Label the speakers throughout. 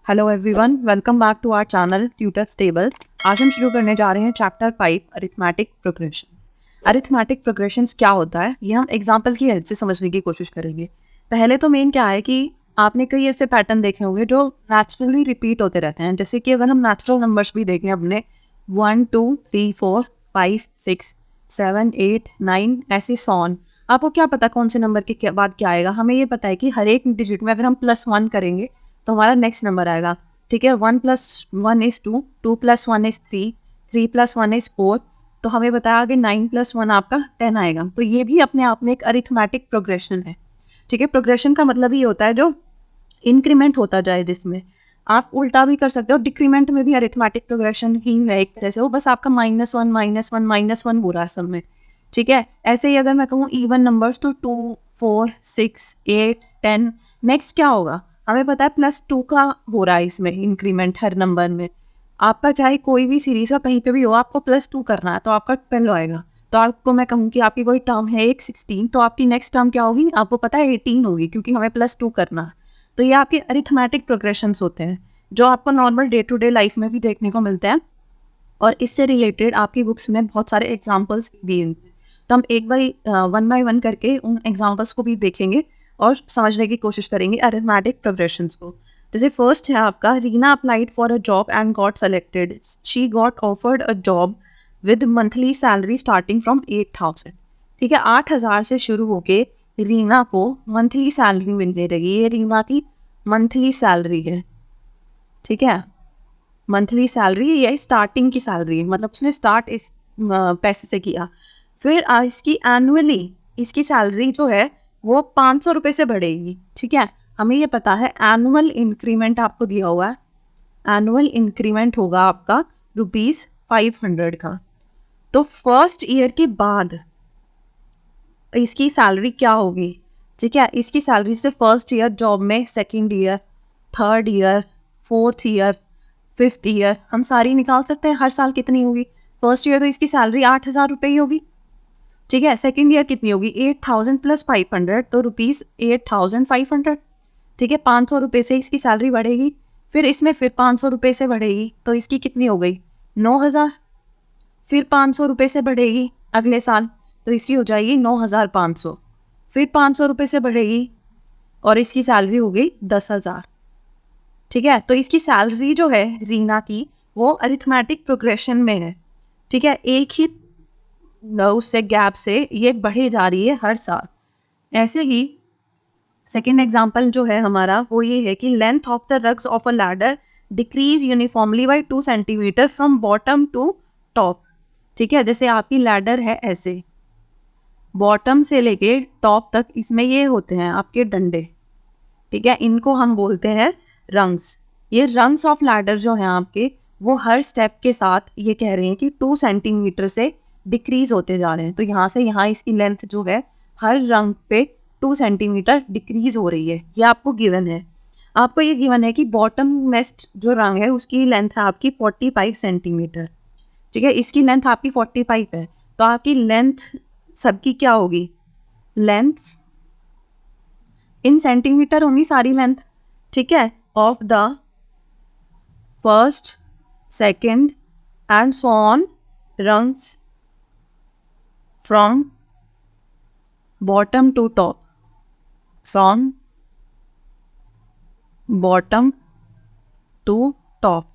Speaker 1: Hello everyone, welcome back to our channel tutors table. आज हम शुरू करने जा रहे हैं chapter 5 arithmetic progressions. Arithmetic progressions क्या होता है ये हम एग्जांपल की हेल्प से समझने की कोशिश करेंगे। पहले तो मेन क्या है कि आपने कई ऐसे पैटर्न देखे होंगे जो नेचुरली रिपीट होते रहते हैं। जैसे कि अगर हम नेचुरल नंबर्स भी देखें अपने 1 2 3 4 5 6 7 8 9 ऐसे सॉन, आपको क्या पता कौन से नंबर के बाद क्या आएगा। हमें ये पता है कि हर एक डिजिट में अगर हम +1 करेंगे तो हमारा नेक्स्ट नंबर आएगा। ठीक है, 1 + 1 = 2, 2 + 1 = 3, 3 + 1 = 4। तो हमें बताया कि 9 + 1 आपका 10 आएगा। तो ये भी अपने आप में एक अरिथमेटिक प्रोग्रेशन है। ठीक है, प्रोग्रेशन का मतलब ये होता है जो इंक्रीमेंट होता जाए, जिसमें आप उल्टा भी कर सकते हो। डिक्रीमेंट में भी अरिथमेटिक प्रोग्रेशन ही है एक तरह से, वो बस आपका -1 -1 -1 हो रहा है सब में। ठीक है, ऐसे ही अगर मैं कहूँ इवन नंबर्स तो 2 4 6 8 10, नेक्स्ट क्या होगा हमें पता है +2 का हो रहा है इसमें इंक्रीमेंट हर नंबर में। आपका चाहे कोई भी सीरीज का कहीं पे भी हो, आपको +2 करना है तो आपका 12 आएगा। तो आपको मैं कहूँ कि आपकी कोई टर्म है एक 16, तो आपकी नेक्स्ट टर्म क्या होगी आपको पता है 18 होगी, क्योंकि हमें +2 करना है। तो ये आपके अरिथमेटिक प्रोग्रेशंस होते हैं जो आपको normal day to day life में भी देखने को मिलते हैं, और इससे रिलेटेड आपकी बुक्स में बहुत सारे एग्जाम्पल्स दिए हैं। तो हम एक वन बाय वन करके उन एग्जाम्पल्स को भी देखेंगे और समझने की कोशिश करेंगे अरिथमेटिक प्रोग्रेशंस को। जैसे फर्स्ट है आपका, Reena applied for a job and got selected. She got offered a job with monthly salary starting from 8,000। ठीक है, 8,000 से शुरू होके रीना को मंथली सैलरी मिलने लगी। ये रीना की मंथली सैलरी है। ठीक है, मंथली सैलरी या स्टार्टिंग की सैलरी, मतलब उसने स्टार्ट इस पैसे से किया। फिर इसकी एनुअली इसकी सैलरी जो है वो 500 रुपये से बढ़ेगी। ठीक है, हमें ये पता है एनुअल इंक्रीमेंट आपको दिया हुआ है। एनुअल इंक्रीमेंट होगा आपका ₹500 का। तो फर्स्ट ईयर के बाद इसकी सैलरी क्या होगी? ठीक है, इसकी सैलरी से फर्स्ट ईयर जॉब में, second year, third year, fourth year, fifth year हम सारी निकाल सकते हैं हर साल कितनी होगी। फर्स्ट ईयर तो इसकी सैलरी 8,000 रुपये ही होगी। ठीक है, सेकेंड ईयर कितनी होगी 8,000 + 500, तो ₹8,500। ठीक है, 500 रुपये से इसकी सैलरी बढ़ेगी, फिर इसमें फिर 500 रुपये से बढ़ेगी, तो इसकी कितनी हो गई 9,000। फिर 500 रुपये से बढ़ेगी अगले साल, तो इसकी हो जाएगी 9,500। फिर 500 रुपये से बढ़ेगी और इसकी सैलरी हो गई 10,000। ठीक है, तो इसकी सैलरी जो है रीना की वो अरिथमेटिक प्रोग्रेशन में है। ठीक है, एक ही उससे गैप से ये बढ़ी जा रही है हर साल। ऐसे ही सेकेंड एग्जाम्पल जो है हमारा वो ये है कि length of the rungs of a ladder decreases uniformly by 2 centimetre from bottom to top. ठीक है, जैसे आपकी लैडर है ऐसे, बॉटम से लेके टॉप तक इसमें ये होते हैं आपके डंडे। ठीक है, इनको हम बोलते हैं रंग्स। ये रंग्स ऑफ लैडर जो हैं आपके, वो हर स्टेप के साथ ये कह रहे हैं कि 2 सेंटीमीटर से डिक्रीज होते जा रहे हैं। तो यहाँ से यहाँ इसकी लेंथ जो है हर रंग पे 2 सेंटीमीटर डिक्रीज हो रही है। ये आपको गिवन है। आपको ये गिवन है कि बॉटम मोस्ट जो रंग है उसकी लेंथ है आपकी 45 सेंटीमीटर। ठीक है, इसकी लेंथ आपकी 45 है, तो आपकी लेंथ सबकी क्या होगी, लेंथ इन सेंटीमीटर होंगी सारी लेंथ। ठीक है, of the first second and so on rungs from bottom to top, from bottom to top.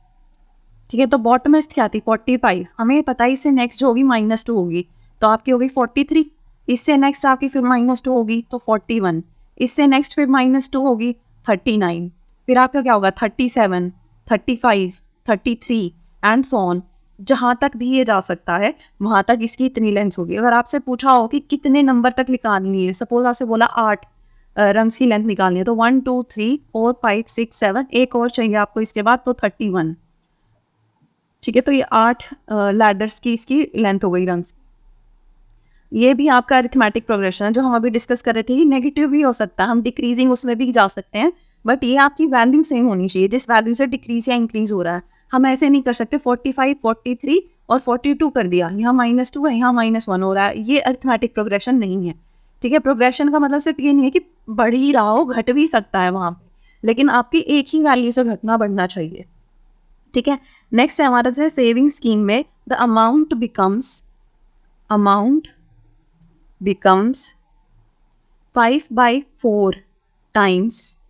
Speaker 1: ठीक है, तो बॉटमेस्ट क्या थी 45, हमें पता है इससे नेक्स्ट जो होगी -2 होगी, तो आपकी होगी 43। इससे नेक्स्ट आपकी फिर -2 होगी तो 41। इससे नेक्स्ट फिर -2 होगी 39। फिर आपका क्या होगा 37, 35, 33 एंड सो ऑन। जहाँ तक भी ये जा सकता है वहाँ तक इसकी इतनी लेंथ होगी। अगर आपसे पूछा हो कि कितने नंबर तक निकालनी है, सपोज आपसे बोला 8 रंग्स की लेंथ निकालनी है, तो 1 2 3 4 5 6 7, एक और चाहिए आपको इसके बाद, तो 31। ठीक है, तो ये 8 लैडर्स की इसकी लेंथ हो गई रंग्स। ये भी आपका अरिथमेटिक प्रोग्रेशन है जो हम अभी डिस्कस कर रहे थे। ये नेगेटिव भी हो सकता है, हम डिक्रीजिंग उसमें भी जा सकते हैं, बट ये आपकी वैल्यू सेम होनी चाहिए जिस वैल्यू से डिक्रीज या इंक्रीज हो रहा है। हम ऐसे नहीं कर सकते 45 43 और 42 कर दिया, यहाँ -2 है, यहाँ -1 हो रहा है। ये अरिथमेटिक प्रोग्रेशन नहीं है। ठीक है, प्रोग्रेशन का मतलब सिर्फ ये नहीं है कि बढ़ ही रहा हो, घट भी सकता है वहाँ पे, लेकिन आपकी एक ही वैल्यू से घटना बढ़ना चाहिए, ठीक है। नेक्स्ट है हमारा जैसे सेविंग स्कीम में the amount becomes 5/4 times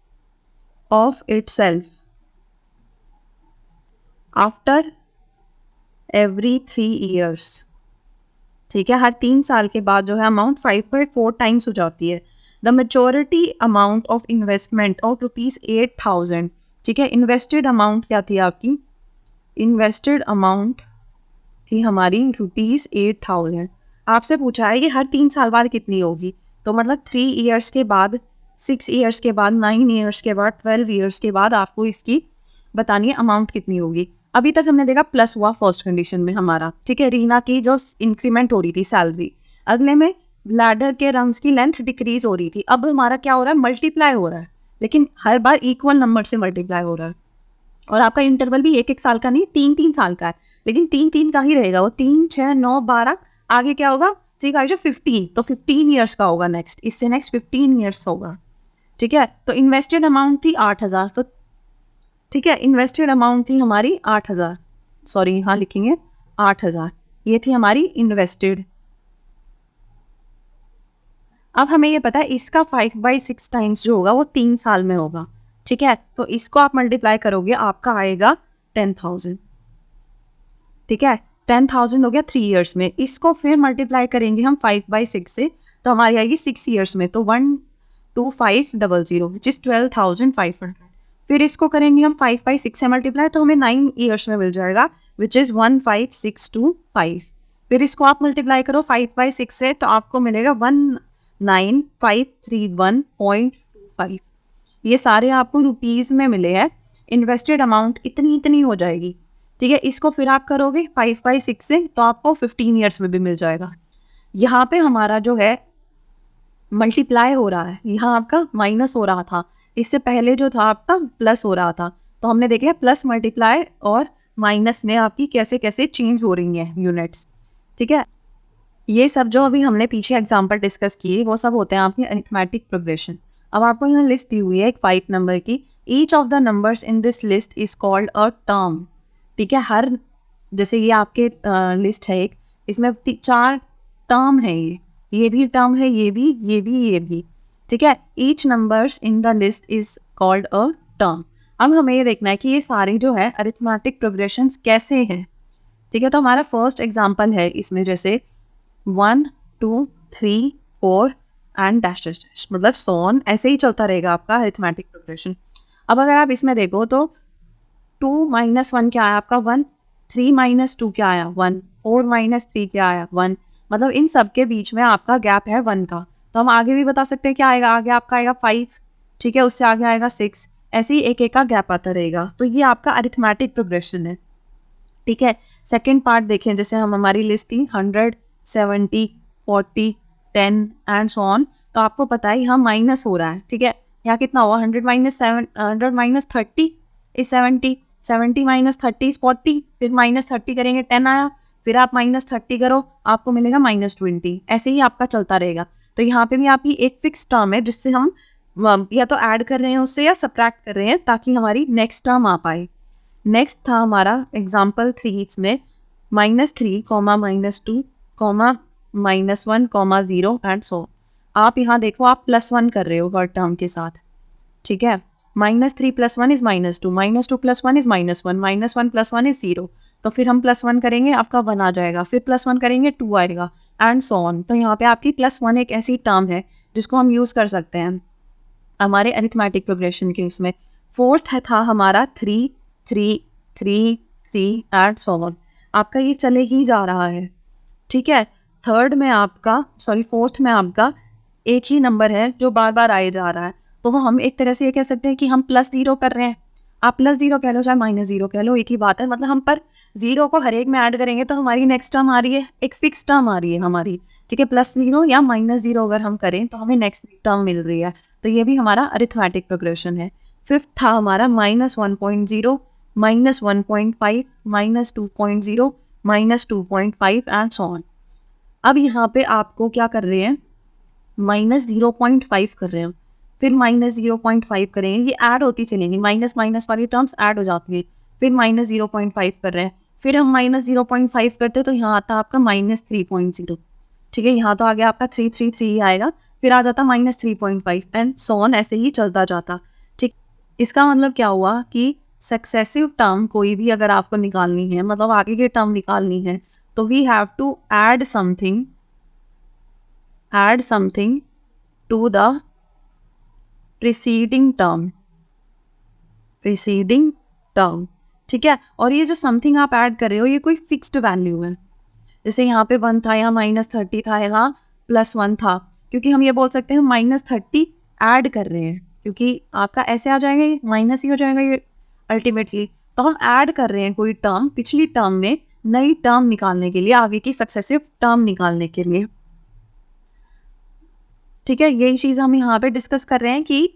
Speaker 1: of itself after every 3 years, ठीक है। हर 3 साल के बाद जो है अमाउंट 5/4 टाइम्स हो जाती है। The maturity amount of investment of ₹8,000, ठीक है। इन्वेस्टेड अमाउंट क्या थी आपकी? इन्वेस्टेड अमाउंट थी हमारी ₹8,000। आपसे पूछा है कि हर 3 साल बाद कितनी होगी, तो मतलब 3 ईयर्स के बाद, 6 ईयर्स के बाद, 9 ईयर्स के बाद, 12 ईयर्स के बाद आपको इसकी बतानी है अमाउंट कितनी होगी। अभी तक हमने देखा प्लस हुआ फर्स्ट कंडीशन में हमारा, ठीक है। रीना की जो इंक्रीमेंट हो रही थी सैलरी, अगले में लैडर के रंग्स की लेंथ डिक्रीज हो रही थी। अब हमारा क्या हो रहा है? मल्टीप्लाई हो रहा है, लेकिन हर बार इक्वल नंबर से मल्टीप्लाई हो रहा है। और आपका इंटरवल भी 1-1 साल का नहीं, 3-3 साल का है, लेकिन 3-3 का ही रहेगा वो। 3, 6, 9, 12, आगे क्या होगा? 3×5 15, तो 15 ईयर्स का होगा नेक्स्ट, इससे नेक्स्ट 15 ईयर्स होगा, ठीक है। तो इन्वेस्टेड अमाउंट थी 8,000, तो ठीक है, इन्वेस्टेड अमाउंट थी हमारी 8,000, सॉरी यहाँ लिखेंगे 8,000, ये थी हमारी इन्वेस्टेड। अब हमें ये पता है इसका 5/6 टाइम्स जो होगा वो 3 साल में होगा, ठीक है। तो इसको आप मल्टीप्लाई करोगे, आपका आएगा 10,000, ठीक है। 10,000 हो गया 3 ईयर्स में। इसको फिर मल्टीप्लाई करेंगे हम 5/6 से, तो हमारी आएगी 6 ईयर्स में, तो 12500 विच इज़ 12,500। फिर इसको करेंगे हम 5/6 से मल्टीप्लाई, तो हमें 9 ईयर्स में मिल जाएगा विच इज़ 15625। फिर इसको आप मल्टीप्लाई करो 5/6 से, तो आपको मिलेगा 19531.25। ये सारे आपको रुपीज़ में मिले हैं। इन्वेस्टेड अमाउंट इतनी हो जाएगी, ठीक है। इसको फिर आप करोगे 5/6 से, तो आपको 15 ईयर्स में भी मिल जाएगा। यहाँ पे हमारा जो है मल्टीप्लाई हो रहा है, यहाँ आपका माइनस हो रहा था, इससे पहले जो था आपका प्लस हो रहा था। तो हमने देख लिया प्लस, मल्टीप्लाई और माइनस में आपकी कैसे कैसे चेंज हो रही हैं यूनिट्स, ठीक है। ये सब जो अभी हमने पीछे एग्जाम्पल डिस्कस किए वो सब होते हैं आपके अरिथमेटिक प्रोग्रेशन। अब आपको यहाँ लिस्ट दी हुई है एक 5 नंबर की। Each of the numbers in this list is called a term, ठीक है। हर जैसे ये आपके लिस्ट है एक, इसमें 4 टर्म है, ये भी टर्म है, ये भी, ठीक है। Each numbers in the list is called a term. अब हमें ये देखना है कि ये सारे जो है अरिथमेटिक प्रोग्रेशंस कैसे हैं, ठीक है। तो हमारा फर्स्ट एग्जाम्पल है इसमें जैसे 1, 2, 3, 4 एंड डैश डैश डैश, मतलब सोन, ऐसे ही चलता रहेगा आपका अरिथमेटिक प्रोग्रेशन। अब अगर आप इसमें देखो तो 2 - 1 क्या आया आपका? 1। 3 - 2 क्या आया? 1। 4 - 3 क्या आया? 1। मतलब इन सब के बीच में आपका गैप है 1 का। तो हम आगे भी बता सकते हैं क्या आएगा, आगे आपका आएगा 5, ठीक है, उससे आगे आएगा 6, ऐसे ही एक का गैप आता रहेगा। तो ये आपका अरिथमेटिक प्रोग्रेशन है, ठीक है। सेकेंड पार्ट देखें, जैसे हम हमारी लिस्ट थी 100, 70, 40, 10 एंड सो ऑन। तो आपको पता है यहाँ माइनस हो रहा है, ठीक है। यहाँ कितना हुआ? 100 - 30 इज 70, 70 - 30 इज 40, फिर -30 करेंगे 10 आया, फिर आप -30 करो, आपको मिलेगा -20, ऐसे ही आपका चलता रहेगा। तो यहाँ पे भी आपकी एक फिक्स टर्म है जिससे हम या तो ऐड कर रहे हैं उससे या सब्ट्रैक्ट कर रहे हैं ताकि हमारी नेक्स्ट टर्म आ पाए। नेक्स्ट था हमारा एग्जाम्पल 3, इसमें -3, -2, -1, 0 एंड सो। आप यहाँ देखो, आप +1 कर रहे हो हर टर्म के साथ, ठीक है। -3 + 1 इज -2, -2 + 1 इज -1, -1 + 1 इज 0। तो फिर हम +1 करेंगे, आपका 1 आ जाएगा, फिर +1 करेंगे 2 आएगा एंड सो ऑन। तो यहाँ पे आपकी +1 एक ऐसी टर्म है जिसको हम यूज़ कर सकते हैं हमारे अरिथमेटिक प्रोग्रेशन के उसमें। फोर्थ था हमारा 3, 3, 3, 3 एंड सो ऑन। आपका ये चले ही जा रहा है, ठीक है। फोर्थ में आपका एक ही नंबर है जो बार बार आए जा रहा है। तो हम एक तरह से ये कह सकते हैं कि हम +0 कर रहे हैं। आप +0 कह लो चाहे -0 कह लो, एक ही बात है। मतलब हम पर 0 को हर एक में ऐड करेंगे तो हमारी नेक्स्ट टर्म आ रही है, एक फिक्स टर्म आ रही है हमारी, ठीक है। +0 या -0 अगर हम करें तो हमें नेक्स्ट टर्म मिल रही है। तो ये भी हमारा अरिथमेटिक प्रोग्रेशन है। फिफ्थ था हमारा -1.0, -1.5, -2.0, -2.5 एंड सो ऑन। अब यहाँ पे आपको क्या कर रहे हैं? -0.5 कर रहे हैं, फिर माइनस 0.5 करेंगे, ये ऐड होती चलेंगी, माइनस माइनस वाली टर्म्स ऐड हो जाती है। फिर माइनस 0.5 कर रहे हैं, फिर हम माइनस 0.5 करते हैं तो यहाँ आता है आपका माइनस 3.0। ठीक है, यहाँ तो आ गया आपका 333 आएगा, फिर आ जाता माइनस 3.5 एंड सो ऑन, ऐसे ही चलता जाता। ठीक, इसका मतलब क्या हुआ कि सक्सेसिव टर्म कोई भी अगर आपको निकालनी है, मतलब आगे की टर्म निकालनी है, तो we have to add something to the preceding term. ठीक है, और ये जो समथिंग आप ऐड कर रहे हो ये कोई फिक्स्ड वैल्यू है। जैसे यहाँ पे 1 था, यहाँ -30 था, यहाँ +1 था, क्योंकि हम ये बोल सकते हैं -30 ऐड कर रहे हैं, क्योंकि आपका ऐसे आ जाएगा, ये माइनस ही हो जाएगा ये अल्टीमेटली। तो हम ऐड कर रहे हैं कोई टर्म पिछली टर्म में नई टर्म निकालने के लिए, आगे की सक्सेसिव टर्म निकालने के लिए। ठीक है, यही चीज़ हम यहाँ पे डिस्कस कर रहे हैं कि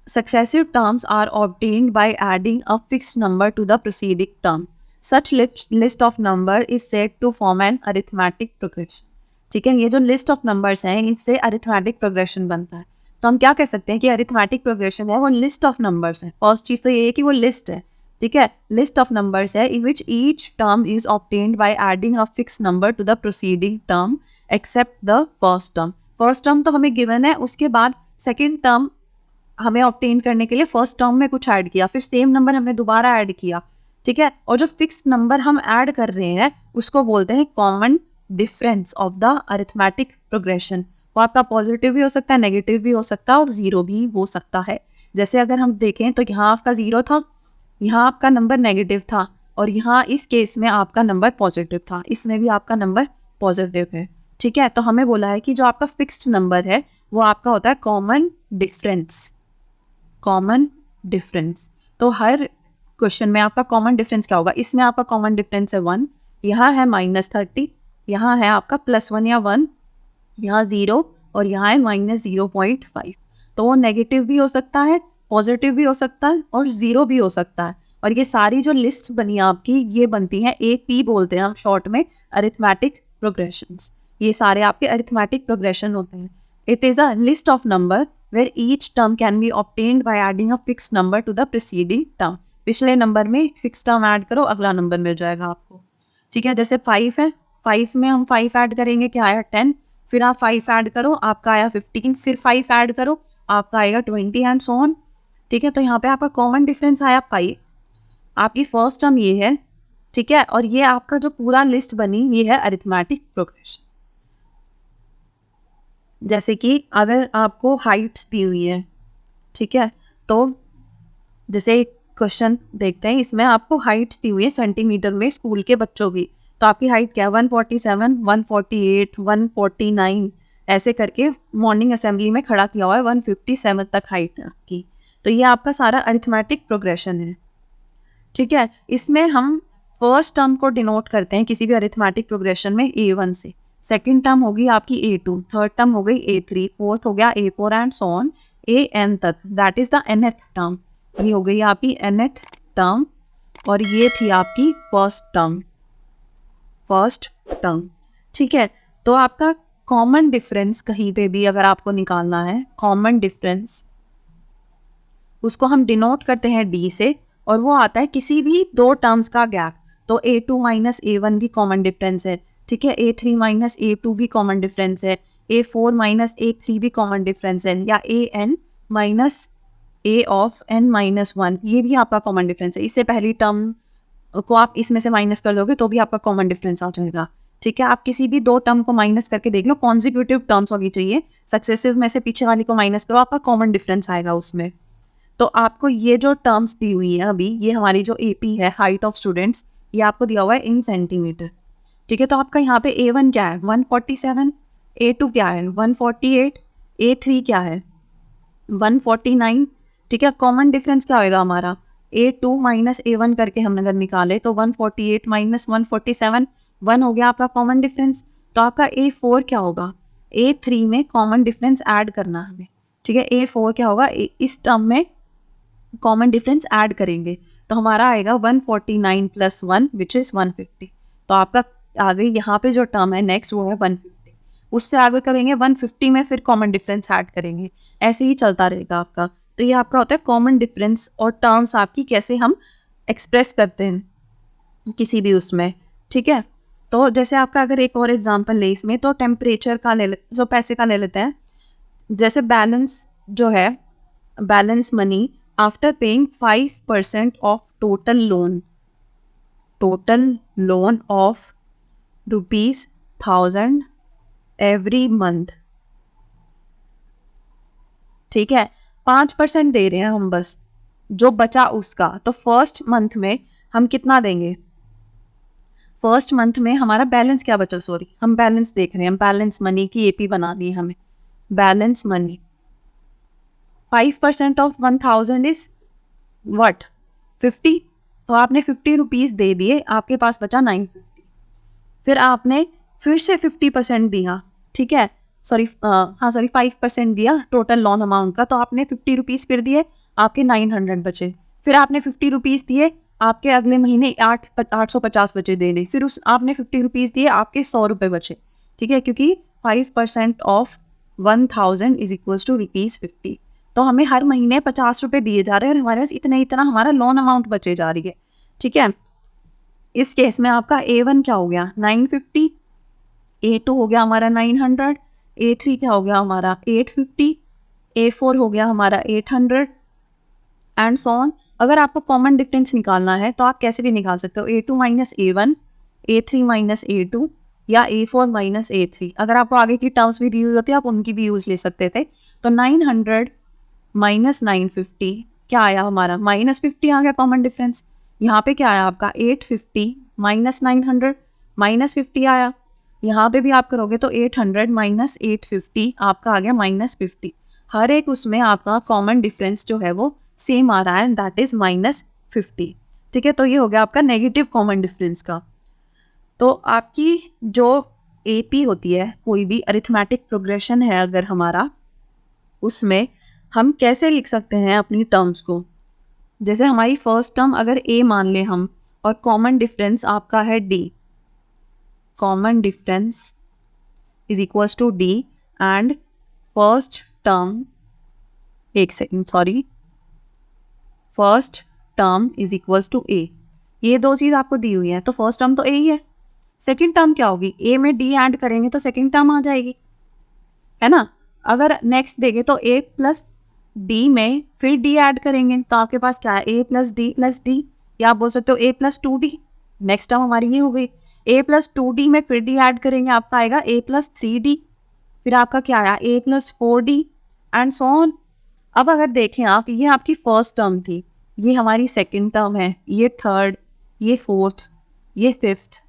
Speaker 1: successive terms are obtained by adding a fixed number to the preceding term. Such list of number is said to form an arithmetic progression. ठीक है, ये जो list of numbers हैं इससे arithmetic progression बनता है। तो हम क्या कह सकते हैं कि arithmetic progression है वो list of numbers है। फर्स्ट चीज़ तो ये है कि वो list है। ठीक है, list of numbers है in which each term is obtained by adding a fixed number to the preceding term except the first term. First term तो हमें गिवन है, उसके बाद सेकेंड टर्म हमें ऑब्टेन करने के लिए फर्स्ट टर्म में कुछ ऐड किया, फिर सेम नंबर हमने दोबारा ऐड किया। ठीक है, और जो फिक्स्ड नंबर हम ऐड कर रहे हैं उसको बोलते हैं common difference of the arithmetic progression. वो आपका पॉजिटिव भी हो सकता है, नेगेटिव भी हो सकता है और ज़ीरो भी हो सकता है। जैसे अगर हम देखें तो यहाँ आपका 0 था, यहाँ आपका नंबर नेगेटिव था, और यहाँ इस केस में आपका नंबर पॉजिटिव था, इसमें भी आपका नंबर पॉजिटिव है। ठीक है, तो हमें बोला है कि जो आपका फिक्स्ड नंबर है वो आपका होता है कॉमन डिफरेंस। तो हर क्वेश्चन में आपका कॉमन डिफरेंस क्या होगा, इसमें आपका कॉमन डिफरेंस है 1, यहाँ है -30, यहाँ है आपका +1 या 1, यहाँ 0 और यहाँ है -0.5। तो वो नेगेटिव भी हो सकता है, पॉजिटिव भी हो सकता है और 0 भी हो सकता है। और ये सारी जो लिस्ट बनी है आपकी, ये बनती हैं AP बोलते हैं हम शॉर्ट में, अरिथमेटिक प्रोग्रेशंस। ये सारे आपके अरिथमेटिक प्रोग्रेशन होते हैं। It is a list of number where each term can be obtained by adding a fixed number to the preceding term. पिछले नंबर में फिक्स टर्म ऐड करो, अगला नंबर मिल जाएगा आपको। ठीक है, जैसे 5 है, 5 में हम 5 ऐड करेंगे, क्या आया 10, फिर आप 5 ऐड करो, आपका आया 15, फिर 5 ऐड करो, आपका आएगा 20 एंड सो ऑन। ठीक है, तो यहाँ पे आपका कॉमन डिफरेंस आया 5, आपकी फर्स्ट टर्म ये है। ठीक है, और ये आपका जो पूरा लिस्ट बनी ये है अरिथमेटिक प्रोग्रेशन। जैसे कि अगर आपको हाइट्स दी हुई है, ठीक है, तो जैसे क्वेश्चन देखते हैं, इसमें आपको हाइट्स दी हुई है सेंटीमीटर में स्कूल के बच्चों की। तो आपकी हाइट क्या है, 147, 148, 149, ऐसे करके मॉर्निंग असेंबली में खड़ा किया हुआ है, 157 तक हाइट है आपकी। तो ये आपका सारा अरिथमेटिक प्रोग्रेशन है। ठीक है, इसमें हम फर्स्ट टर्म को डिनोट करते हैं किसी भी अरिथमेटिक प्रोग्रेशन में A1 से, सेकेंड टर्म होगी आपकी A2, थर्ड टर्म हो गई A3, फोर्थ हो गया A4 and so on AN तक, that is the nth term. ये हो गई आपकी nth टर्म और ये थी आपकी फर्स्ट टर्म। ठीक है, तो आपका कॉमन डिफरेंस कहीं पे भी अगर आपको निकालना है, कॉमन डिफरेंस उसको हम डिनोट करते हैं D से, और वो आता है किसी भी दो टर्म्स का गैप। तो A2 माइनस A1 भी कॉमन डिफरेंस है। ठीक है, A3 माइनस A2 भी कॉमन डिफरेंस है, A4 माइनस A3 भी कॉमन डिफरेंस है, या AN minus A of N minus 1 ये भी आपका कॉमन डिफरेंस है। इससे पहली टर्म को आप इसमें से माइनस कर दोगे तो भी आपका कॉमन डिफरेंस आ जाएगा। ठीक है, आप किसी भी दो टर्म को माइनस करके देख लो, कॉन्जिक्यूटिव टर्म्स होनी चाहिए, सक्सेसिव में से पीछे वाली को माइनस करो, आपका कॉमन डिफरेंस आएगा उसमें। तो आपको ये जो टर्म्स दी हुई है अभी, ये हमारी जो AP है हाइट ऑफ स्टूडेंट्स, ये आपको दिया हुआ है इन सेंटीमीटर। ठीक है, तो आपका यहाँ पे A1 क्या है 147, A2 क्या है 148, A3 क्या है 149। ठीक है, कॉमन डिफरेंस क्या होएगा हमारा, A2 माइनस A1 करके हम अगर निकाले तो 148 माइनस 147 1 हो गया आपका कॉमन डिफरेंस। तो आपका A4 क्या होगा, A3 में कॉमन डिफरेंस ऐड करना हमें। ठीक है, A4 क्या होगा, इस टर्म में कॉमन डिफरेंस ऐड करेंगे तो हमारा आएगा 149 प्लस 1 विच इज़ 150। तो आपका आ गई यहाँ पे जो टर्म है नेक्स्ट वो है 150। उससे आगे करेंगे 150 में फिर कॉमन डिफरेंस ऐड करेंगे, ऐसे ही चलता रहेगा आपका। तो ये आपका होता है कॉमन डिफरेंस और टर्म्स आपकी कैसे हम एक्सप्रेस करते हैं किसी भी उसमें, ठीक है। तो जैसे आपका अगर एक और एग्जांपल ले इसमें, तो टेम्परेचर का जो पैसे का ले लेते हैं। जैसे बैलेंस जो है, balance money after paying 5% of total loan of ₹1000 every month, ठीक है। 5% दे रहे हैं हम बस, जो बचा उसका। तो फर्स्ट मंथ में हम कितना देंगे? फर्स्ट मंथ में हमारा बैलेंस क्या बचा, सॉरी हम बैलेंस देख रहे हैं, बैलेंस मनी की एपी बनानी है हमें। Balance money 5% of 1000 is what? 50। तो आपने 50 रुपीज़ दे दिए, आपके पास बचा 950। फिर आपने फिर से 50% दिया, ठीक है, सॉरी 5% दिया टोटल लोन अमाउंट का। तो आपने 50 रुपीज़ फिर दिए, आपके 900 बचे। फिर आपने 50 रुपीज़ दिए, आपके अगले महीने 850 बचे देने। फिर उस आपने 50 रुपीज़ दिए, आपके 100 रुपये बचे, ठीक है, क्योंकि 5% ऑफ 1000 इज इक्वल्स टू ₹50। तो हमें हर महीने 50 रुपये दिए जा रहे हैं और हमारे पास इतना हमारा लोन अमाउंट बचे जा रही है, ठीक है। इस केस में आपका A1 क्या हो गया? 950, A2 हो गया हमारा 900, A3 क्या हो गया हमारा? 850, A4 हो गया हमारा 800 एंड सो ऑन। अगर आपको कॉमन डिफरेंस निकालना है तो आप कैसे भी निकाल सकते हो, A2 minus A1, A3 minus A2 या A4 माइनस A3। अगर आपको आगे की टर्म्स भी दी हुई होती है, आप उनकी भी यूज़ ले सकते थे। तो 900 माइनस 950 क्या आया हमारा? -50 आ गया कॉमन डिफरेंस। यहाँ पे क्या आया आपका? 850 माइनस 900 -50 आया। यहाँ पे भी आप करोगे तो 800 माइनस 850 आपका आ गया -50। हर एक उसमें आपका कॉमन डिफरेंस जो है वो सेम आ रहा है, दैट इज -50, ठीक है। तो ये हो गया आपका नेगेटिव कॉमन डिफरेंस का। तो आपकी जो AP होती है, कोई भी अरिथमेटिक प्रोग्रेशन है अगर हमारा, उसमें हम कैसे लिख सकते हैं अपनी टर्म्स को? जैसे हमारी फर्स्ट टर्म अगर A मान लें हम, और कॉमन डिफरेंस आपका है D, common difference is equals to D and first term, एक second sorry, first term is equals to A। ये दो चीज़ आपको दी हुई है, तो फर्स्ट टर्म तो A ही है। सेकेंड टर्म क्या होगी? A में D ऐड करेंगे तो सेकेंड टर्म आ जाएगी, है ना। अगर नेक्स्ट देंगे तो A प्लस D में फिर D ऐड करेंगे तो आपके पास क्या है? A प्लस D, या आप बोल सकते हो A plus 2D। Next term हमारी ये हो गई। A प्लस 2D में फिर D ऐड करेंगे, आपका आएगा A प्लस 3D। फिर आपका क्या आया? A plus 4D and so on. अब अगर देखें आप, ये आपकी फर्स्ट टर्म थी, ये हमारी सेकेंड टर्म है, ये थर्ड, ये फोर्थ, ये फिफ्थ।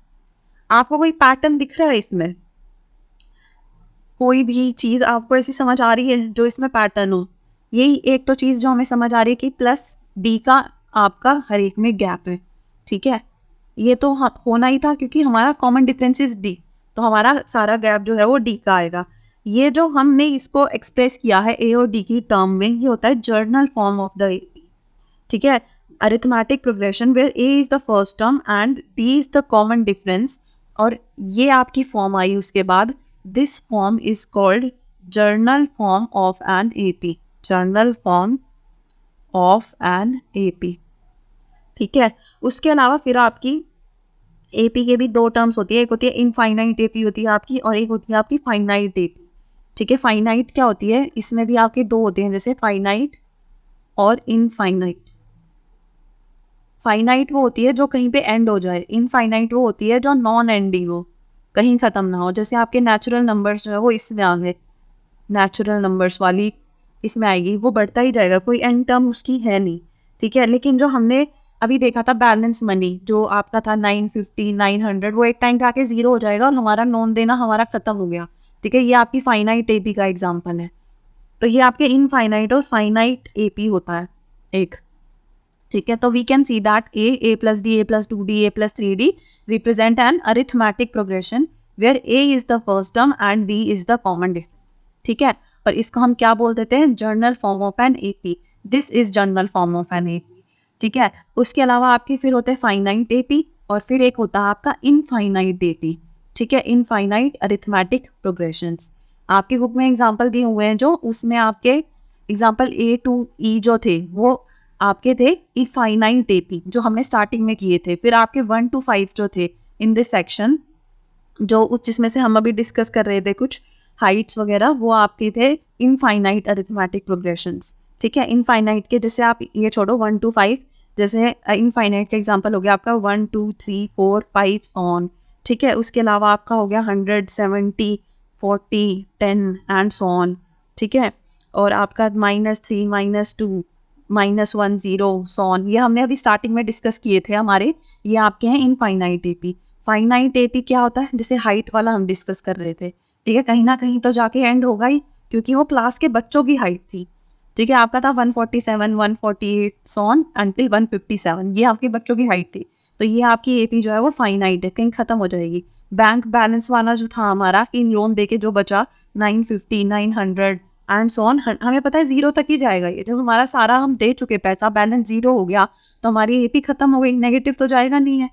Speaker 1: आपको कोई पैटर्न दिख रहा है इसमें? कोई भी चीज़ आपको ऐसी समझ आ रही है जो इसमें पैटर्न हो? यही एक तो चीज़ जो हमें समझ आ रही है कि प्लस D का आपका हर एक में गैप है, ठीक है। ये तो होना ही था क्योंकि हमारा कॉमन डिफरेंस इज D, तो हमारा सारा गैप जो है वो D का आएगा। ये जो हमने इसको एक्सप्रेस किया है A और D की टर्म में, ये होता है general form of the AP, ठीक है। Arithmetic progression where A is the first term and D is the common difference, और ये आपकी फॉर्म आई उसके बाद। This form is called general form of an AP, general form of an AP, ठीक है। उसके अलावा फिर आपकी AP के भी दो टर्म्स होती है, एक होती है इनफाइनाइट AP होती है आपकी, और एक होती है आपकी फाइनाइट AP, ठीक है। फाइनाइट क्या होती है? इसमें भी आपके दो होते हैं, जैसे फाइनाइट और इनफाइनाइट। फाइनाइट वो होती है जो कहीं पे एंड हो जाए, इनफाइनाइट वो होती है जो नॉन एंडिंग हो, कहीं ख़त्म ना हो। जैसे आपके नेचुरल नंबर्स जो है वो इसमें आ गए, नेचुरल नंबर्स वाली इसमें आएगी, वो बढ़ता ही जाएगा, कोई एंड टर्म उसकी है नहीं, ठीक है। लेकिन जो हमने अभी देखा था बैलेंस मनी, जो आपका था 950 900, वो एक टाइम पे आके 0 हो जाएगा और हमारा लोन देना हमारा ख़त्म हो गया, ठीक है। ये आपकी फाइनाइट AP का एग्जाम्पल है। तो ये आपके इनफाइनाइट और फाइनाइट AP होता है एक, ठीक है। तो we can see that A plus D, A plus 2D, A plus 3D represent an arithmetic progression where A is the first term and D is the common difference, ठीक है। और इसको हम क्या बोल देते हैं? General form of an AP। This is general form of an AP, ठीक है। उसके अलावा आपके फिर होते हैं फाइनाइट AP और फिर एक होता है आपका इनफाइनाइट AP, ठीक है, इनफाइनाइट अरिथमेटिक प्रोग्रेशंस। आपकी बुक में एग्जांपल दिए हुए हैं जो, उसमें आपके एग्जांपल A to E जो थे वो आपके थे इनफाइनाइट AP जो हमने स्टार्टिंग में किए थे। फिर आपके 1 to 5 जो थे इन दिस सेक्शन, जो जिसमें से हम अभी डिस्कस कर रहे थे कुछ हाइट्स वगैरह, वो आपके थे इनफाइनाइट अरिथमेटिक प्रोग्रेशंस। ठीक है, इनफाइनाइट के जैसे आप ये छोड़ो 1 to 5, जैसे इनफाइनाइट का एग्जांपल हो गया आपका 1 2 3 4 5 ऑन। ठीक है, उसके अलावा आपका हो गया 100 70 40 10 एंड सो ऑन। ठीक है, और आपका -3 -2 -1 0 सो ऑन, ये हमने अभी स्टार्टिंग में डिस्कस किए थे हमारे। ये आपके हैं इनफाइनाइट AP। फाइनाइट AP क्या होता है, जैसे हाइट वाला हम डिस्कस कर रहे थे। ठीक है, कहीं ना कहीं तो जाके एंड होगा ही, क्योंकि वो क्लास के बच्चों की हाइट थी। ठीक है, आपका था 147 148 सॉन अंटिल 157, ये आपके बच्चों की हाइट थी। तो ये आपकी AP जो है वो फाइनाइट है, कहीं खत्म हो जाएगी। बैंक बैलेंस वाला जो था हमारा, इन लोन दे के जो बचा 950 900 एंड सो ऑन, हमें पता है 0 तक ही जाएगा ये। जब हमारा सारा हम दे चुके पैसा, बैलेंस 0 हो गया, तो हमारी AP खत्म हो गई, नेगेटिव तो जाएगा नहीं है।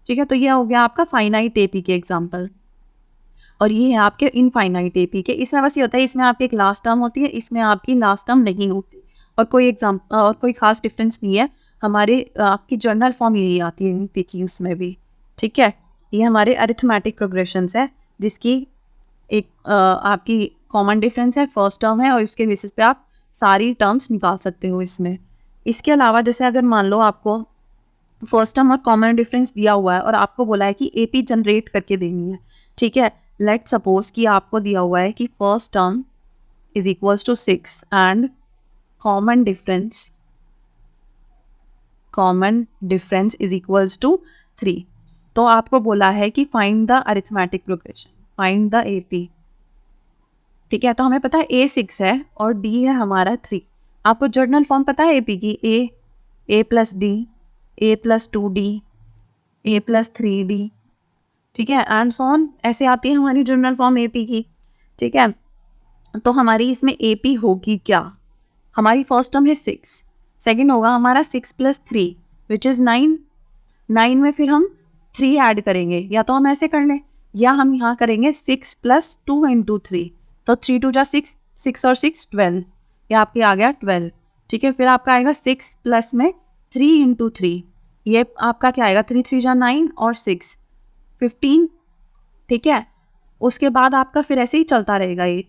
Speaker 1: ठीक है, तो ये हो गया आपका फाइनाइट AP के एग्जाम्पल। और ये है आपके इनफाइनाइट AP के। इसमें बस ये होता है, इसमें आपकी एक लास्ट टर्म होती है, इसमें आपकी लास्ट टर्म नहीं होती, और कोई खास डिफरेंस नहीं है। हमारे आपकी जनरल फॉर्म यही आती है AP की, उसमें भी। ठीक है, ये हमारे अरिथमेटिक प्रोग्रेशंस है, जिसकी एक आपकी कॉमन डिफरेंस है, फर्स्ट टर्म है, और इसके बेसिस पे आप सारी टर्म्स निकाल सकते हो इसमें। इसके अलावा जैसे अगर मान लो आपको फर्स्ट टर्म और कॉमन डिफरेंस दिया हुआ है और आपको बोला है कि AP जनरेट करके देनी है। ठीक है, लेट सपोज कि आपको दिया हुआ है कि first term is equals to 6 and common difference is equals to 3। तो आपको बोला है कि find the arithmetic progression, find the AP। ठीक है, तो हमें पता है A 6 है और D है हमारा 3। आपको जर्नल फॉर्म पता है AP की, A plus D, A plus 2D, A plus 3D। ठीक है, एंड सो ऑन, ऐसे आती है हमारी जनरल फॉर्म AP की। ठीक है, तो हमारी इसमें AP होगी क्या, हमारी फर्स्ट टर्म है 6, सेकंड होगा हमारा 6 प्लस 3 विच इज़ 9। 9 में फिर हम 3 ऐड करेंगे, या तो हम ऐसे कर लें, या हम यहाँ करेंगे 6 प्लस 2 इंटू 3, तो 3 2 जा 6, 6 और 6 12, ये आपके आ गया 12। ठीक है, फिर आपका आएगा 6 प्लस में 3 इंटू 3, ये आपका क्या आएगा, 3 3 जा 9 और 6 15। ठीक है, उसके बाद आपका फिर ऐसे ही चलता रहेगा ये।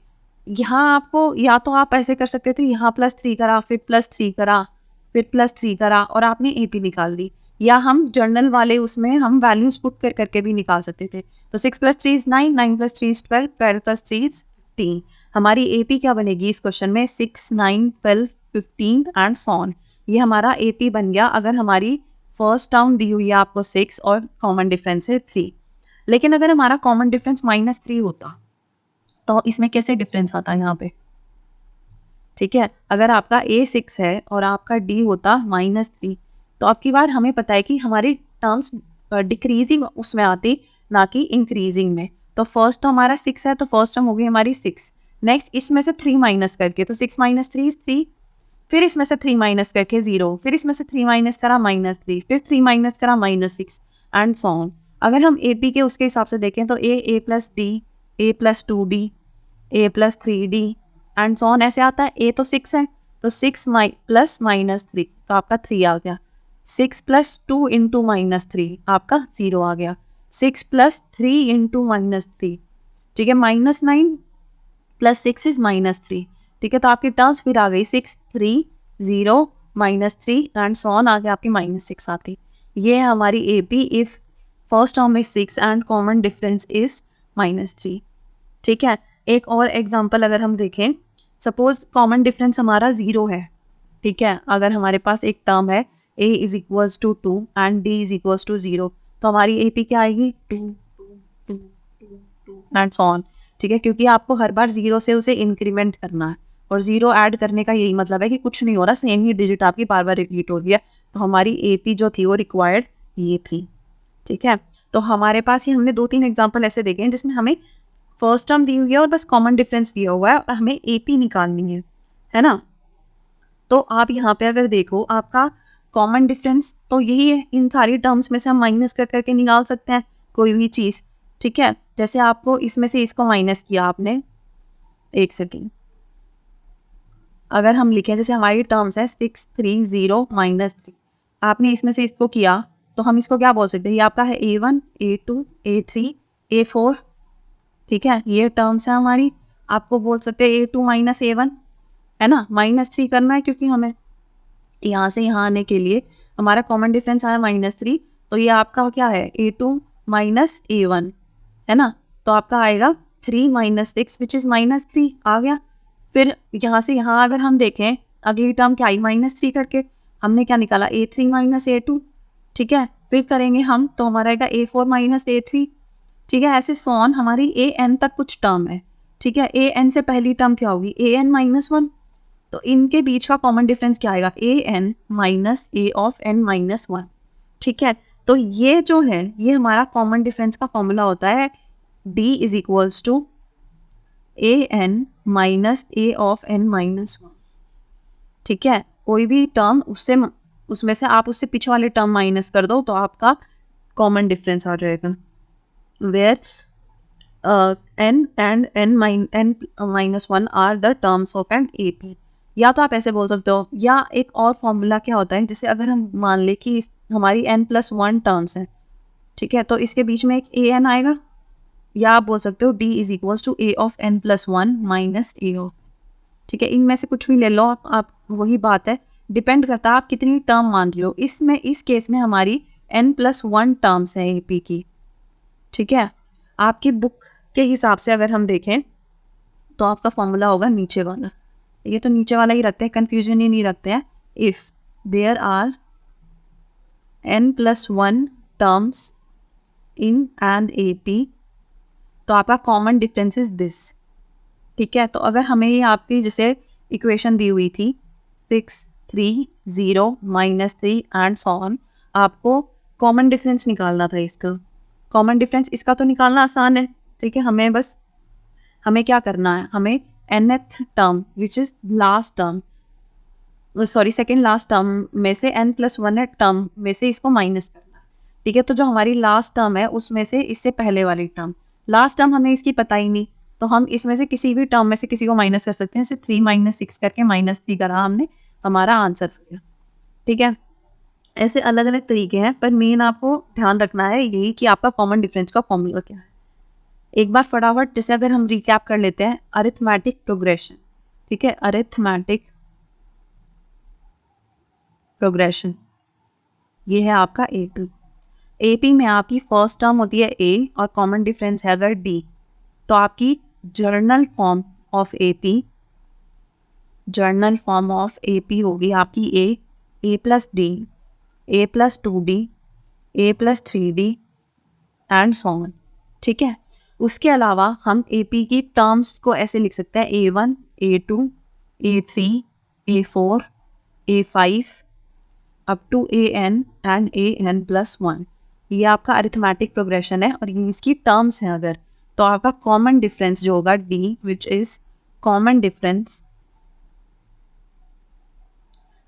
Speaker 1: यहाँ आपको, या तो आप ऐसे कर सकते थे, यहाँ +3 करा, फिर +3 करा, फिर +3 करा, और आपने AP निकाल ली, या हम जर्नल वाले उसमें हम वैल्यूज पुट कर करके भी निकाल सकते थे। तो 6 + 3 = 9, 9 + 3 = 12, 12 + 3 = 15। हमारी AP क्या बनेगी इस क्वेश्चन में, 6 9 12 15 एंड सो ऑन। ये हमारा AP बन गया, अगर हमारी फर्स्ट टर्म दी हुई है आपको 6 और कॉमन डिफरेंस है 3। लेकिन अगर हमारा कॉमन डिफरेंस -3 होता, तो इसमें कैसे डिफरेंस आता है यहाँ पे। ठीक है, अगर आपका A 6 है और आपका D होता -3, तो आपकी बार हमें पता है कि हमारी टर्म्स डिक्रीजिंग उसमें आती, ना कि इंक्रीजिंग में। तो फर्स्ट तो हमारा 6 है, तो फर्स्ट टर्म हो गई हमारी 6। नेक्स्ट इसमें से 3 माइनस करके, तो 6 - 3 = 3, फिर इसमें से 3 माइनस करके 0, फिर इसमें से 3 माइनस करा -3, फिर 3 माइनस करा -6 एंड सो ऑन। अगर हम AP के उसके हिसाब से देखें तो A plus D, A plus 2D, A plus 3D and so on ऐसे आता है। A तो 6 है, तो 6 प्लस -3, तो आपका 3 आ गया। 6 प्लस 2 इंटू -3 आपका 0 आ गया। 6 प्लस 3 इंटू -3, ठीक है, -9 प्लस 6 इज -3। ठीक है, तो आपकी टर्म्स फिर आ गई 6 3 0 -3 एंड सो ऑन, आगे आपकी -6 आती। ये है हमारी AP if first term is 6 and common difference is -3। ठीक है, एक और एग्जांपल अगर हम देखें, सपोज कॉमन डिफरेंस हमारा 0 है। ठीक है, अगर हमारे पास एक टर्म है A = 2 एंड D = 0, तो हमारी AP क्या आएगी, 2 2 2 2 एंड सो ऑन। ठीक है, क्योंकि आपको हर बार 0 से उसे इंक्रीमेंट करना है, और 0 ऐड करने का यही मतलब है कि कुछ नहीं हो रहा, सेम ही डिजिट आपकी बार बार रिपीट हो रही है। तो हमारी AP जो थी वो रिक्वायर्ड ये थी। ठीक है, तो हमारे पास ये हमने 2-3 एग्जांपल ऐसे देखे हैं जिसमें हमें फर्स्ट टर्म दी हुई है और बस कॉमन डिफरेंस दिया हुआ है और हमें AP निकालनी है ना। तो आप यहाँ पे अगर देखो, आपका कॉमन डिफरेंस तो यही है, इन सारी टर्म्स में से हम माइनस कर करके निकाल सकते हैं कोई भी चीज़। ठीक है, जैसे आपको इसमें से इसको माइनस किया आपने, एक सेकेंड, अगर हम लिखें जैसे हमारी टर्म्स है 630 माइनस 3, आपने इसमें से इसको किया तो हम इसको क्या बोल सकते हैं, ये आपका है A1 A2 A3 A4, ठीक है, ये टर्म्स है हमारी। आपको बोल सकते हैं A2 माइनस A1, है ना, -3 करना है क्योंकि हमें यहाँ से यहाँ आने के लिए हमारा कॉमन डिफरेंस आया -3, तो ये आपका क्या है A2 माइनस A1, है ना, तो आपका आएगा 3 माइनस 6 विच इज़ -3 आ गया। फिर यहाँ से यहाँ अगर हम देखें अगली टर्म क्या आई -3 करके हमने क्या निकाला A3 माइनस A2, ठीक है, फिर करेंगे हम तो हमारा आएगा A4 माइनस A3, ठीक है, ऐसे सॉन हमारी AN तक कुछ टर्म है, ठीक है, AN से पहली टर्म क्या होगी AN माइनस 1, तो इनके बीच का कॉमन डिफरेंस क्या आएगा AN minus A of N minus 1, ठीक है। तो ये जो है ये हमारा कॉमन डिफरेंस का फॉर्मूला होता है D is equals to AN minus A of N minus 1, ठीक है, कोई भी टर्म उसमें से आप उससे पीछे वाले टर्म माइनस कर दो तो आपका कॉमन डिफरेंस आ जाएगा, where n and n minus 1 are the terms of an AP। या तो आप ऐसे बोल सकते हो, या एक और फॉर्मूला क्या होता है, जैसे अगर हम मान ले कि हमारी n+1 टर्म्स हैं, ठीक है, तो इसके बीच में एक AN आएगा, या आप बोल सकते हो D is equals to A of n+1 minus A of, ठीक है, इनमें से कुछ भी ले लो आप वही बात है, डिपेंड करता है आप कितनी टर्म मान रहे हो। इसमें इस केस में हमारी n+1 टर्म्स हैं AP की, ठीक है। आपकी बुक के हिसाब से अगर हम देखें तो आपका फॉर्मूला होगा नीचे वाला, ये तो नीचे वाला ही रखते हैं, कंफ्यूजन ही नहीं रखते हैं। If there are n+1 terms in an AP तो आपका कॉमन डिफरेंस इज दिस, ठीक है। तो अगर हमें ये आपकी जैसे इक्वेशन दी हुई थी 630 माइनस 3 एंड सो ऑन, आपको कॉमन डिफरेंस निकालना था इसका। कॉमन डिफरेंस इसका तो निकालना आसान है, ठीक है, हमें क्या करना है, हमें nth term which is last term, sorry second last term में से n+1 टर्म में से इसको माइनस करना है, ठीक है। तो जो हमारी लास्ट टर्म है उसमें से इससे पहले वाली टर्म, लास्ट टर्म हमें इसकी पता ही नहीं, तो हम इसमें से किसी भी टर्म में से किसी को माइनस कर सकते हैं, जैसे 3 माइनस 6 करके -3 करा हमने, हमारा आंसर हो गया, ठीक है। ऐसे अलग अलग तरीके हैं, पर मेन आपको ध्यान रखना है यही कि आपका कॉमन डिफरेंस का फॉर्मूला क्या है। एक बार फटाफट जैसे अगर हम रिकैप कर लेते हैं अरिथमेटिक प्रोग्रेशन, ठीक है, अरिथमेटिक प्रोग्रेशन ये है आपका AP में आपकी फर्स्ट टर्म होती है A और कॉमन डिफरेंस है अगर D, तो आपकी जर्नल फॉर्म ऑफ AP होगी आपकी A plus D, A plus 2D, A plus 3D and so on, ठीक है। उसके अलावा हम AP की टर्म्स को ऐसे लिख सकते हैं A1 A2 A3 A4 A5 up to AN and AN+1, ये आपका अरिथमेटिक प्रोग्रेशन है और ये इसकी टर्म्स हैं। अगर तो आपका कॉमन डिफरेंस जो होगा D which is common difference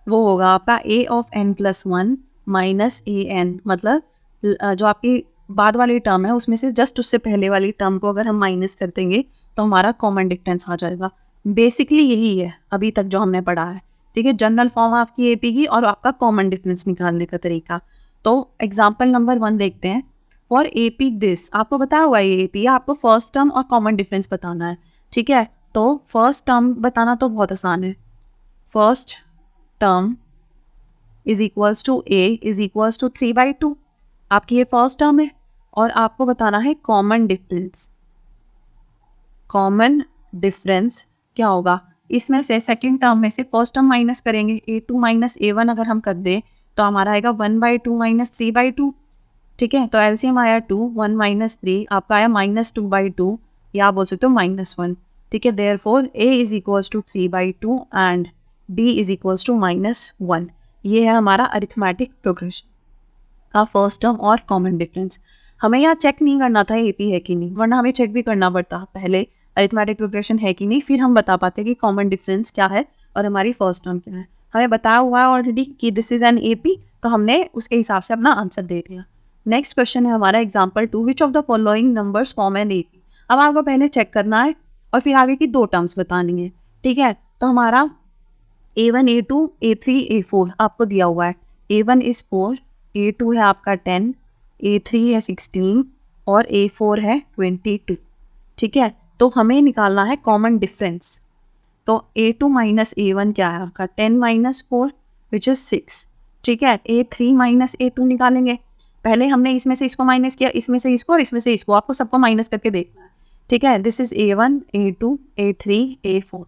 Speaker 1: वो होगा आपका A of n+1 minus AN, मतलब जो आपकी बाद वाली टर्म है उसमें से जस्ट उससे पहले वाली टर्म को अगर हम माइनस कर देंगे तो हमारा कॉमन डिफरेंस आ जाएगा। बेसिकली यही है अभी तक जो हमने पढ़ा है, ठीक है, जनरल फॉर्म आपकी AP की और आपका कॉमन डिफरेंस निकालने का तरीका। तो एग्जाम्पल नंबर 1 देखते हैं। फॉर AP दिस, आपको बताया हुआ है AP, आपको फर्स्ट टर्म और कॉमन डिफरेंस बताना है, ठीक है। तो फर्स्ट टर्म बताना तो बहुत आसान है, first term is equals to A is equals to 3/2, आपकी ये फर्स्ट टर्म है और आपको बताना है कॉमन डिफरेंस। कॉमन डिफरेंस क्या होगा, इसमें से सेकंड टर्म में से फर्स्ट टर्म माइनस करेंगे, A2 माइनस A1 अगर हम कर दें तो हमारा आएगा 1/2 माइनस 3/2, ठीक है। तो एलसीएम आया 2, 1 माइनस 3 आपका आया -2/2, या आप बोल सकते हो -1, ठीक है। Therefore A is equals to 3/2 and D is equals to -1। ये है हमारा अरिथमेटिक प्रोग्रेशन का फर्स्ट टर्म और कॉमन डिफरेंस। हमें यहाँ चेक नहीं करना था AP है कि नहीं, वरना हमें चेक भी करना पड़ता पहले अरिथमेटिक प्रोग्रेशन है कि नहीं, फिर हम बता पाते कि कॉमन डिफरेंस क्या है और हमारी फर्स्ट टर्म क्या है। हमें बताया हुआ है ऑलरेडी कि दिस इज एन AP, तो हमने उसके हिसाब से अपना आंसर दे दिया। नेक्स्ट क्वेश्चन है हमारा example 2, which of the following numbers form an AP. अब आपको पहले चेक करना है और फिर आगे की 2 टर्म्स बतानी है, ठीक है। तो हमारा A1, A2, A3, A4 आपको दिया हुआ है। A1 इज़ 4, A2 है आपका 10, A3 है 16 और A4 है 22, ठीक है। तो हमें निकालना है कॉमन डिफरेंस। तो A2 माइनस A1 क्या है आपका 10 माइनस 4 विच इज़ 6, ठीक है। A3 माइनस A2 निकालेंगे। पहले हमने इसमें से इसको माइनस किया, इसमें से इसको और इसमें से इसको, आपको सबको माइनस करके देखना है, ठीक है। This is A1, A2, A3, A4।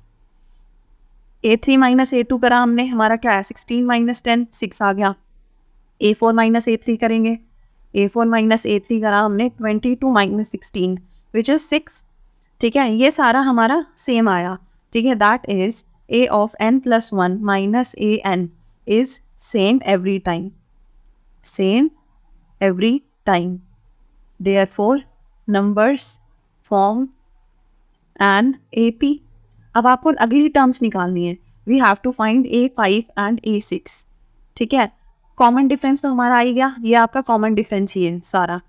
Speaker 1: A3 minus A2 करा हमने, हमारा क्या है 16 माइनस 10, 6 आ गया। A4 माइनस A3 करेंगे, A4 माइनस A3 करा हमने 22 माइनस 16 विच इज़ 6, ठीक है। ये सारा हमारा सेम आया, ठीक है। That is A of n plus 1 minus AN is same every time, same every time. Therefore, numbers form an AP. अब आपको अगली टर्म्स निकालनी है। We have to find A5 and A6, ठीक है। कॉमन डिफरेंस तो हमारा आ ही गया, ये आपका कॉमन डिफरेंस ही है सारा।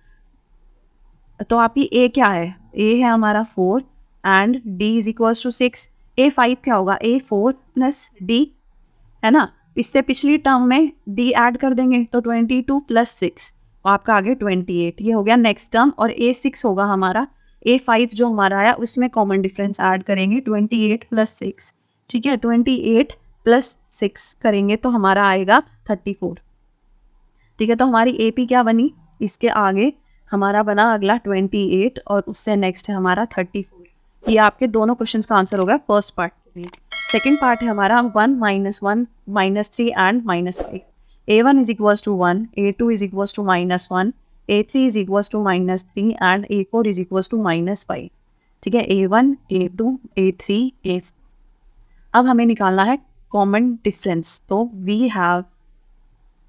Speaker 1: तो आपकी A क्या है, A है हमारा 4 and D is equals to 6। A5 क्या होगा, A4 प्लस D, है ना। इससे पिछली टर्म में D ऐड कर देंगे तो 22 प्लस 6 आपका आ गया 28, ये हो गया नेक्स्ट टर्म। और A6 होगा हमारा, A5 जो हमारा आया उसमें कॉमन डिफरेंस ऐड करेंगे 28 प्लस 6, ठीक है। 28 प्लस 6 करेंगे तो हमारा आएगा 34, ठीक है। तो हमारी AP क्या बनी, इसके आगे हमारा बना अगला 28 और उससे नेक्स्ट है हमारा 34। ये आपके दोनों क्वेश्चन का आंसर होगा फर्स्ट पार्ट के लिए। सेकेंड पार्ट है हमारा 1 minus 1 minus 3 and minus 5। A1 is equals to 1, A2 is equals to minus 1, A3 is equals to minus 3 and A4 is equals to minus 5, ठीक है। A1, A2, A3, A4। अब हमें निकालना है कॉमन डिफरेंस। तो we have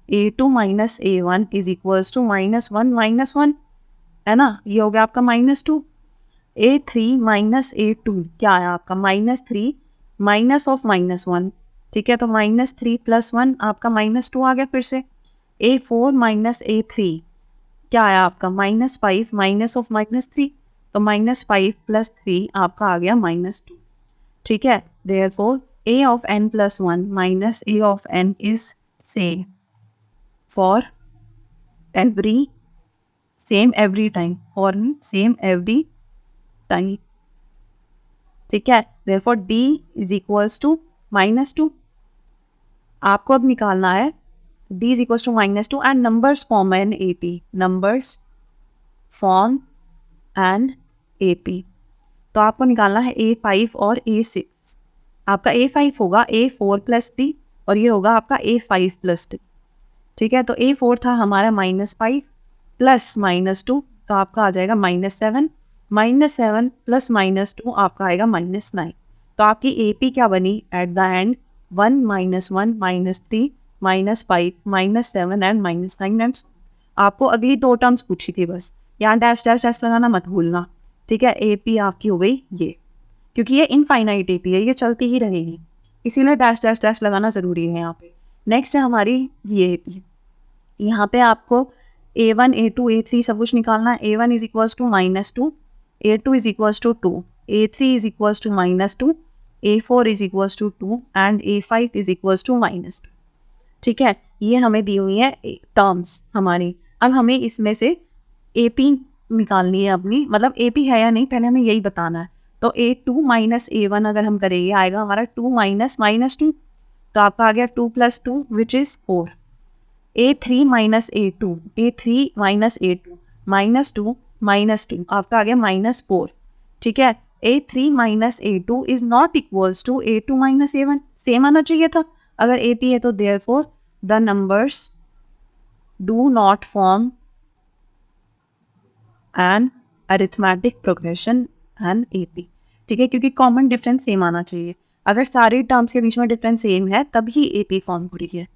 Speaker 1: A2 minus A1 is equals to minus 1 minus 1, है ना, ये हो गया आपका माइनस 2। A3 माइनस A2 क्या है आपका माइनस 3 माइनस ऑफ माइनस 1, ठीक है। तो माइनस 3 प्लस 1 आपका माइनस 2 आ गया फिर से। A4 माइनस A3 क्या है आपका माइनस 5 माइनस ऑफ माइनस 3, तो माइनस 5 प्लस 3 आपका आ गया माइनस 2, ठीक है। Therefore A of n plus 1 minus A of n is same for every, same every time, for same every time, ठीक है। Therefore D is equals to minus 2। आपको अब निकालना है D is equals to minus 2 and numbers form an AP, numbers form an AP। तो आपको निकालना है A5 और A6। आपका A5 होगा A4 प्लस D और ये होगा आपका A5 प्लस D, ठीक है। तो A4 था हमारा -5 प्लस -2, तो आपका आ जाएगा -7, -7 प्लस -2 आपका आएगा -9। तो आपकी AP क्या बनी at the end 1 -1 -3 -5 -7 and -9 and आपको अगली 2 टर्म्स पूछी थी बस, यहाँ डैश डैश डैश लगाना मत भूलना, ठीक है। AP आपकी हो गई ये, क्योंकि ये इनफाइनाइट AP है, ये चलती ही रहेगी, इसीलिए डैश डैश डैश लगाना ज़रूरी है यहाँ पे। नेक्स्ट है हमारी ये AP। यहाँ पे आपको A1, A2, A3 सब कुछ निकालना है। A1 is equals to -2, A2 is equals to 2, A3 is equals to -2, A4 is equals to 2 and A5 is equals to -2, ठीक है। ये हमें दी हुई है टर्म्स हमारी। अब हमें इसमें से AP निकालनी है अपनी, मतलब AP है या नहीं पहले हमें यही बताना है। तो A2 माइनस A1 अगर हम करेंगे आएगा हमारा 2 माइनस -2, तो आपका आ गया 2 plus 2 which is 4। A3 minus A2, A3 minus A2 -2 -2 आपका आ गया -4, ठीक है। A3 minus A2 is not equals to A2 minus A1, same आना चाहिए था अगर AP है तो। Therefore the numbers do not form an arithmetic progression and AP, ठीक है, क्योंकि कॉमन डिफरेंस सेम आना चाहिए। अगर सारे टर्म्स के बीच में डिफरेंस सेम है तभी AP फॉर्म हो रही है।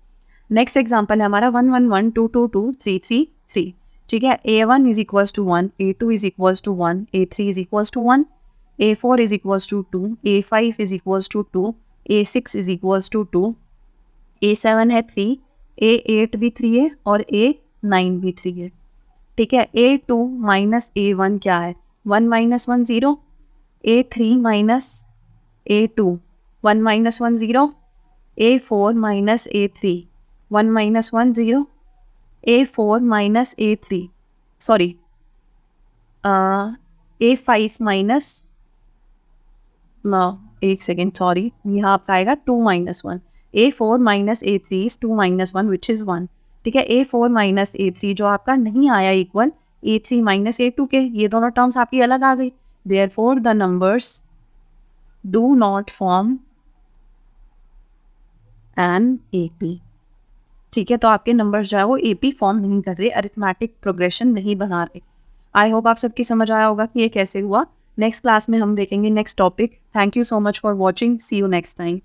Speaker 1: नेक्स्ट एग्जाम्पल है हमारा 1 1 1 2 2 2 3 3 3, ठीक है। A1 is equals to 1, A2 is equals to 1, A3 is equals to 1, A4 is equals to 2, A5 is equals to 2, A6 is equals to 2, A7 है 3, A8 भी 3 है और A9 भी 3 है, ठीक है, A2 माइनस A1 क्या है, 1 minus 1 0, A3 minus A2 1 minus 1 0, A4 minus A3 1 minus 1 0, A4 minus A3 sorry A5 minus एक सेकेंड सॉरी, यहाँ आपका आएगा 2 minus 1, A4 minus A3 is 2 minus 1 which is 1। ठीक है, A4 माइनस A3 जो आपका नहीं आया इक्वल A3 माइनस A2 के, ये दोनों टर्म्स आपकी अलग आ गई। Therefore the numbers do not form an AP। ठीक है, तो आपके नंबर्स जो है वो AP फॉर्म नहीं कर रहे, अरिथमेटिक प्रोग्रेशन नहीं बना रहे। आई होप आप सबकी समझ आया होगा कि ये कैसे हुआ। नेक्स्ट क्लास में हम देखेंगे next topic. Thank you so much for watching, see you next time.